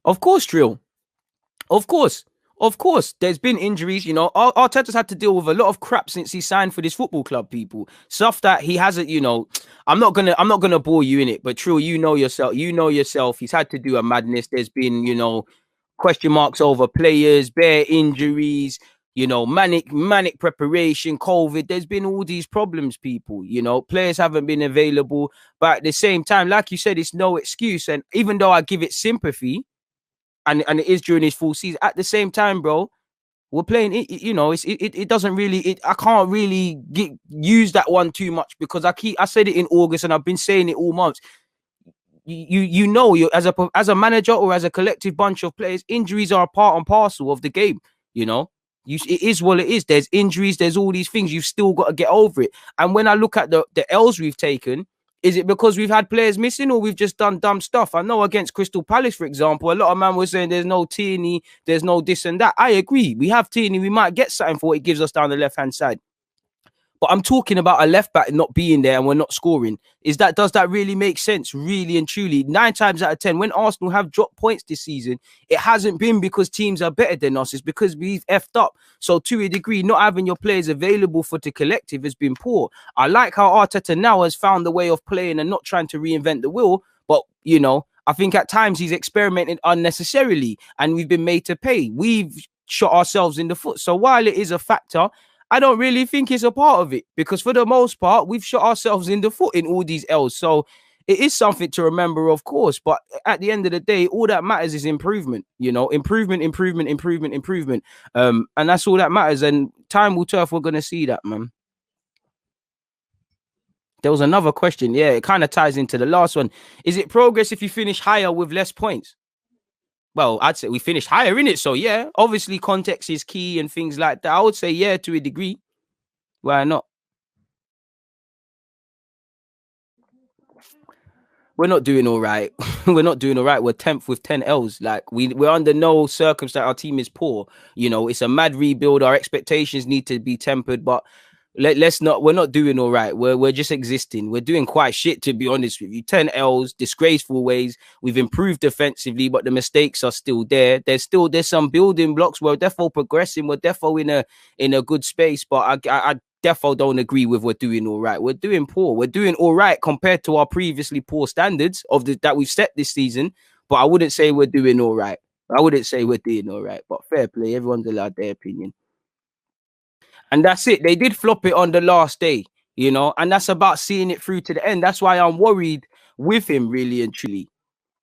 Of course, Drill. Of course. Of course, there's been injuries. You know, Arteta's had to deal with a lot of crap since he signed for this football club. People, stuff that he hasn't. You know, I'm not gonna bore you in it. But true, you know yourself. You know yourself. He's had to do a madness. There's been, question marks over players, bare injuries. Manic preparation, COVID. There's been all these problems. People, players haven't been available. But at the same time, like you said, it's no excuse. And even though I give it sympathy, and it is during his full season. At the same time, bro, we're playing. It doesn't really. I can't really use that one too much because I said it in August and I've been saying it all months. You as a manager or as a collective bunch of players, injuries are a part and parcel of the game. You know, it is what it is. There's injuries. There's all these things. You've still got to get over it. And when I look at the L's we've taken, is it because we've had players missing or we've just done dumb stuff? I know against Crystal Palace, for example, a lot of man was saying there's no Tierney, there's no this and that. I agree. We have Tierney. We might get something for what it gives us down the left-hand side. But I'm talking about a left back not being there and we're not scoring. Does that really make sense? Really and truly, 9 times out of 10, when Arsenal have dropped points this season, it hasn't been because teams are better than us. It's because we've effed up. So to a degree, not having your players available for the collective has been poor. I like how Arteta now has found the way of playing and not trying to reinvent the wheel. But, I think at times he's experimented unnecessarily and we've been made to pay. We've shot ourselves in the foot. So while it is a factor, I don't really think it's a part of it because for the most part, we've shot ourselves in the foot in all these L's. So it is something to remember, of course. But at the end of the day, all that matters is improvement, improvement. And that's all that matters. And time will tell if we're going to see that, man. There was another question. Yeah, it kind of ties into the last one. Is it progress if you finish higher with less points? Well, I'd say we finished higher in it. So, yeah, obviously context is key and things like that. I would say, yeah, to a degree. Why not? We're not doing all right. We're not doing all right. We're 10th with 10 L's. Like, we're under no circumstance. Our team is poor. It's a mad rebuild. Our expectations need to be tempered, but let's not, we're not doing all right. We're just existing. We're doing quite shit, to be honest with you. 10 L's, disgraceful ways. We've improved defensively, but the mistakes are still there. There's some building blocks. We're definitely progressing. We're definitely in a good space, but I defo don't agree with we're doing all right. We're doing poor. We're doing all right compared to our previously poor standards that we've set this season. But I wouldn't say we're doing all right. I wouldn't say we're doing all right. But fair play. Everyone's allowed their opinion. And that's it. They did flop it on the last day, and that's about seeing it through to the end. That's why I'm worried with him, really and truly.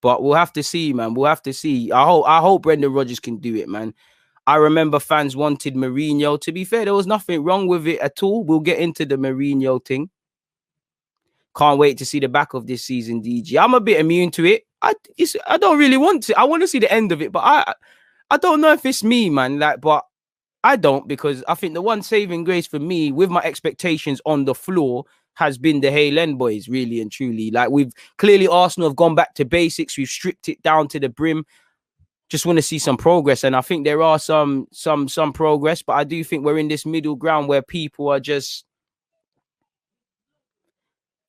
But we'll have to see, man. We'll have to see. I hope Brendan Rodgers can do it, man. I remember fans wanted Mourinho. To be fair, there was nothing wrong with it at all. We'll get into the Mourinho thing. Can't wait to see the back of this season, DG. I'm a bit immune to it. I don't really want to. I want to see the end of it, but I don't know if it's me, man. But I don't, because I think the one saving grace for me, with my expectations on the floor, has been the Hale End boys, really and truly. Like, we've clearly, Arsenal have gone back to basics. We've stripped it down to the brim. Just want to see some progress, and I think there are some progress, but I do think we're in this middle ground where people are just,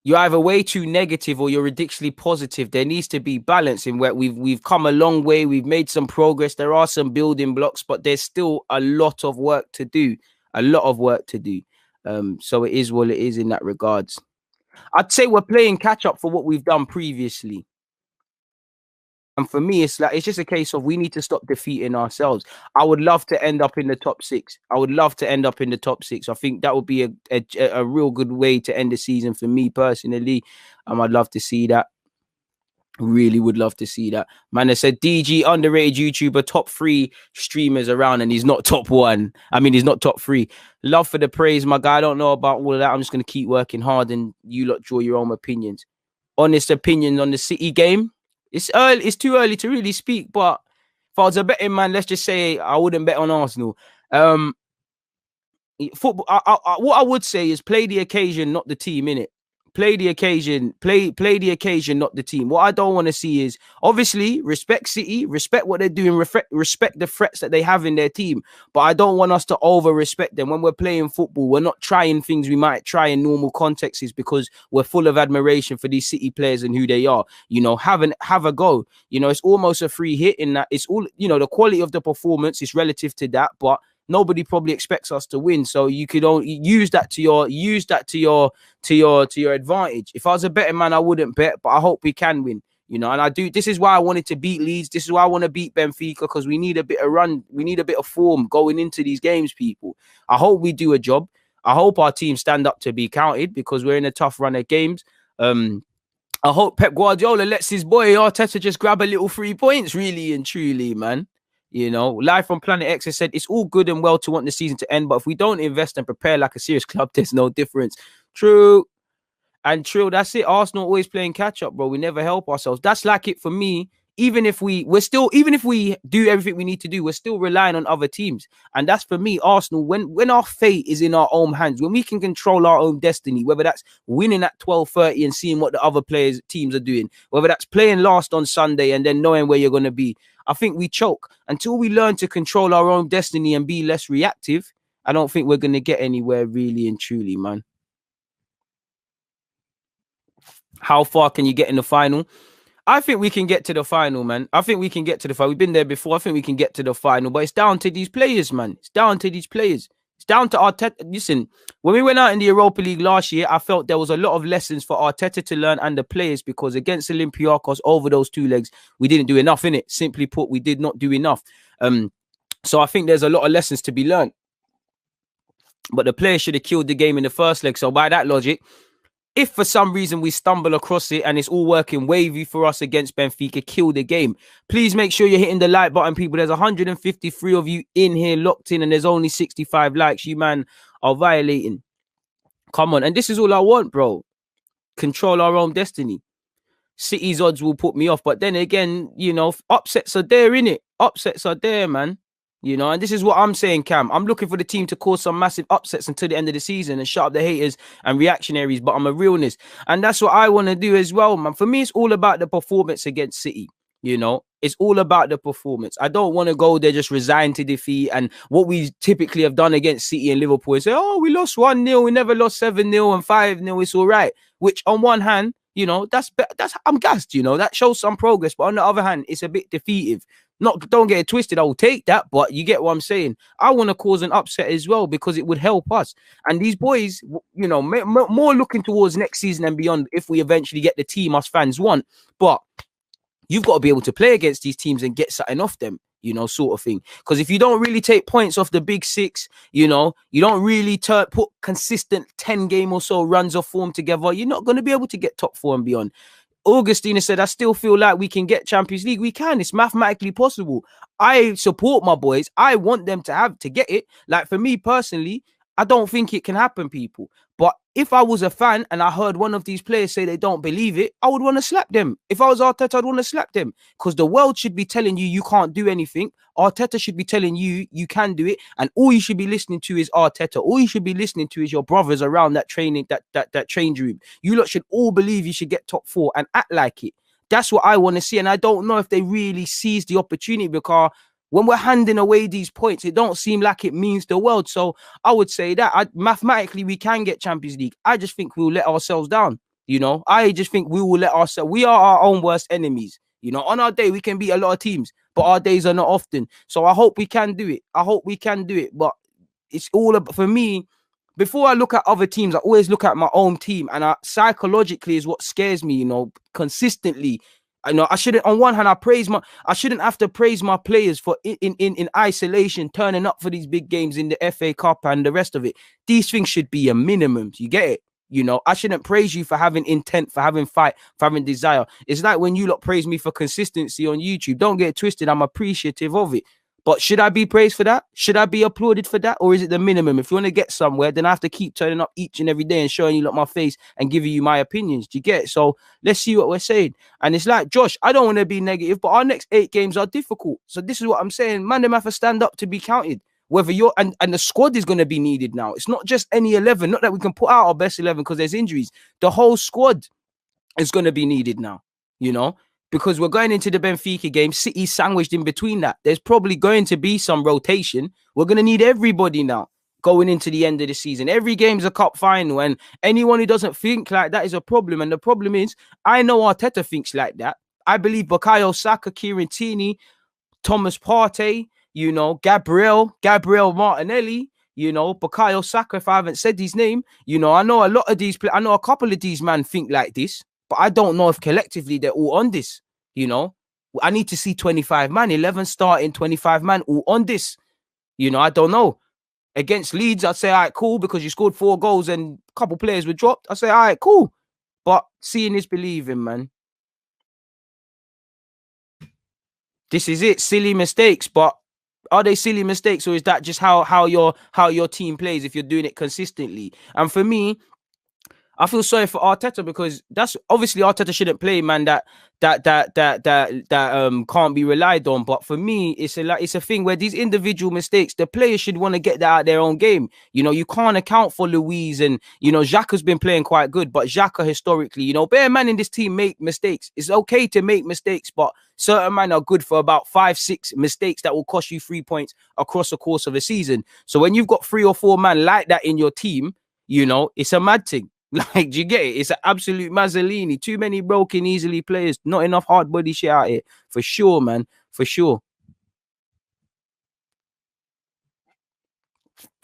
you're either way too negative or you're ridiculously positive. There needs to be balance in where we've come a long way. We've made some progress. There are some building blocks, but there's still a lot of work to do. So it is what it is in that regards. I'd say we're playing catch up for what we've done previously. And for me, it's just a case of we need to stop defeating ourselves. I would love to end up in the top 6. I think that would be a real good way to end the season for me personally. I'd love to see that. Really would love to see that. Man, I said DG, underrated YouTuber, top 3 streamers around, and he's not top 1. I mean, he's not top 3. Love for the praise, my guy. I don't know about all of that. I'm just going to keep working hard and you lot draw your own opinions. Honest opinion on the City game. It's early. It's too early to really speak. But if I was a betting man, let's just say I wouldn't bet on Arsenal. Football. What I would say is play the occasion, not the team. In it, play the occasion, play the occasion, not the team. What I don't want to see is obviously respect City, respect what they're doing, respect the threats that they have in their team. But I don't want us to over respect them when we're playing football. We're not trying things we might try in normal contexts because we're full of admiration for these City players and who they are. You know, have a go. You know, it's almost a free hit in that it's all, you know, the quality of the performance is relative to that, but nobody probably expects us to win. So you could only use that to your advantage. If I was a betting man, I wouldn't bet, but I hope we can win. You know, and I do. This is why I wanted to beat Leeds. This is why I want to beat Benfica, because we need a bit of run. We need a bit of form going into these games, people. I hope we do a job. I hope our team stand up to be counted because we're in a tough run of games. I hope Pep Guardiola lets his boy Arteta just grab a little 3 points, really and truly, man. You know, live from Planet X has said it's all good and well to want the season to end, but if we don't invest and prepare like a serious club, there's no difference. True. And true, that's it. Arsenal always playing catch up, bro. We never help ourselves. That's like it for me. Even if we do everything we need to do, we're still relying on other teams. And that's for me, Arsenal, when our fate is in our own hands, when we can control our own destiny, whether that's winning at 12:30 and seeing what the other teams are doing, whether that's playing last on Sunday and then knowing where you're going to be, I think we choke. Until we learn to control our own destiny and be less reactive, I don't think we're going to get anywhere, really and truly, man. How far can you get in the final? I think we can get to the final, man. I think we can get to the final. We've been there before. I think we can get to the final, but it's down to these players, man. It's down to these players. It's down to Arteta. Listen, when we went out in the Europa League last year, I felt there was a lot of lessons for Arteta to learn and the players, because against Olympiacos over those 2 legs, we didn't do enough in it. Simply put, we did not do enough. So I think there's a lot of lessons to be learned. But the players should have killed the game in the first leg. So by that logic, if for some reason we stumble across it and it's all working wavy for us against Benfica, kill the game. Please make sure you're hitting the like button, people. There's 153 of you in here locked in and there's only 65 likes. You, man, are violating. Come on. And this is all I want, bro. Control our own destiny. City's odds will put me off. But then again, you know, upsets are there, innit? Upsets are there, man. You know, and this is what I'm saying, Cam. I'm looking for the team to cause some massive upsets until the end of the season and shut up the haters and reactionaries, but I'm a realness. And that's what I want to do as well, man. For me, it's all about the performance against City. You know, it's all about the performance. I don't want to go there just resigned to defeat. And what we typically have done against City and Liverpool is say, oh, we lost 1-0. We never lost 7-0 and 5-0. It's all right. Which on one hand, you know, that's I'm gassed, you know, that shows some progress. But on the other hand, it's a bit defeative. Don't get it twisted. I will take that, but you get what I'm saying. I want to cause an upset as well because it would help us. And these boys, you know, more looking towards next season and beyond if we eventually get the team us fans want. But you've got to be able to play against these teams and get something off them, you know, sort of thing. Because if you don't really take points off the big 6, you know, you don't really put consistent 10-game or so runs of form together, you're not going to be able to get top 4 and beyond. Augustina said, I still feel like we can get Champions League. We can. It's mathematically possible. I support my boys. I want them to get it. Like, for me personally, I don't think it can happen, people. But if I was a fan and I heard one of these players say they don't believe it, I would want to slap them. If I was Arteta, I'd want to slap them. Because the world should be telling you can't do anything. Arteta should be telling you can do it. And all you should be listening to is Arteta. All you should be listening to is your brothers around that training, that change room. You lot should all believe you should get top 4 and act like it. That's what I want to see. And I don't know if they really seize the opportunity, because when we're handing away these points, it don't seem like it means the world. So I would say that mathematically we can get Champions League. I just think we'll let ourselves down. You know, I just think we will let ourselves. We are our own worst enemies. You know, on our day, we can beat a lot of teams, but our days are not often. So I hope we can do it. I hope we can do it. But it's all about, for me, before I look at other teams, I always look at my own team. And psychologically is what scares me, you know, consistently. I know I shouldn't, on one hand, I shouldn't have to praise my players for in isolation, turning up for these big games in the FA Cup and the rest of it. These things should be a minimum. You get it? You know, I shouldn't praise you for having intent, for having fight, for having desire. It's like when you lot praise me for consistency on YouTube. Don't get it twisted. I'm appreciative of it. But should I be praised for that? Should I be applauded for that? Or is it the minimum? If you want to get somewhere, then I have to keep turning up each and every day and showing you my face and giving you my opinions. Do you get it? So let's see what we're saying. And it's like, Josh, I don't want to be negative, but our next 8 games are difficult. So this is what I'm saying. Man, them have to stand up to be counted. whether you're and the squad is going to be needed now. It's not just any 11. Not that we can put out our best 11 because there's injuries. The whole squad is going to be needed now, you know, because we're going into the Benfica game. City sandwiched in between that. There's probably going to be some rotation. We're going to need everybody now going into the end of the season. Every game's a cup final, and anyone who doesn't think like that is a problem. And the problem is, I know Arteta thinks like that. I believe Bukayo Saka, Kieran Tierney, Thomas Partey, you know, Gabriel Martinelli, you know, Bukayo Saka, if I haven't said his name, you know, I know a lot of these, I know a couple of these men think like this, but I don't know if collectively they're all on this, you know. I need to see 25 man, 11 starting, 25 man, all on this. You know, I don't know. Against Leeds, I'd say, all right, cool, because you scored 4 goals and a couple players were dropped. I'd say, all right, cool. But seeing is believing, man. This is it. Silly mistakes, but are they silly mistakes, or is that just how your team plays if you're doing it consistently? And for me, I feel sorry for Arteta, because that's obviously Arteta shouldn't play man that can't be relied on. But for me, it's a thing where these individual mistakes, the players should want to get that out of their own game. You know, you can't account for Luiz, and you know Xhaka's been playing quite good, but Xhaka historically, you know, bare man in this team make mistakes. It's okay to make mistakes, but certain men are good for about 5-6 mistakes that will cost you 3 points across the course of a season. So when you've got 3 or 4 men like that in your team, you know, it's a mad thing. Like, do you get it? It's an absolute Mazzolini. Too many broken, easily players. Not enough hard body shit out here. For sure, man. For sure.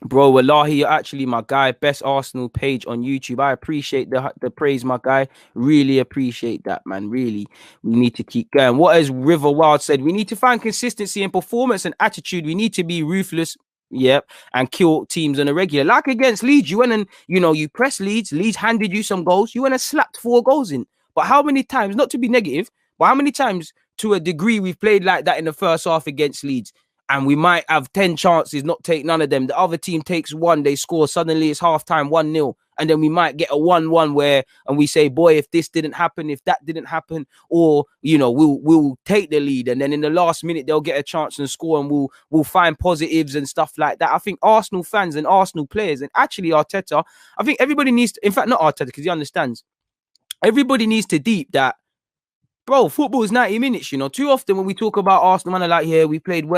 Bro, wallahi, you're actually my guy. Best Arsenal page on YouTube. I appreciate the praise, my guy. Really appreciate that, man. Really. We need to keep going. What has River Wild said? We need to find consistency in performance and attitude. We need to be ruthless. Yep, and kill teams on a regular. Like against Leeds, you went and, you know, you pressed Leeds. Leeds handed you some goals. You went and slapped 4 goals in. But how many times, not to be negative, but how many times to a degree we've played like that in the first half against Leeds? And we might have 10 chances, not take none of them. The other team takes 1, they score. Suddenly it's halftime 1-0. And then we might get a 1-1 where, and we say, boy, if this didn't happen, if that didn't happen, or, you know, we'll take the lead. And then in the last minute, they'll get a chance and score, and we'll find positives and stuff like that. I think Arsenal fans and Arsenal players, and actually Arteta, I think everybody needs to, in fact, not Arteta, because he understands. Everybody needs to deep that, bro, football is 90 minutes, you know. Too often when we talk about Arsenal, man, are like, yeah, we played well.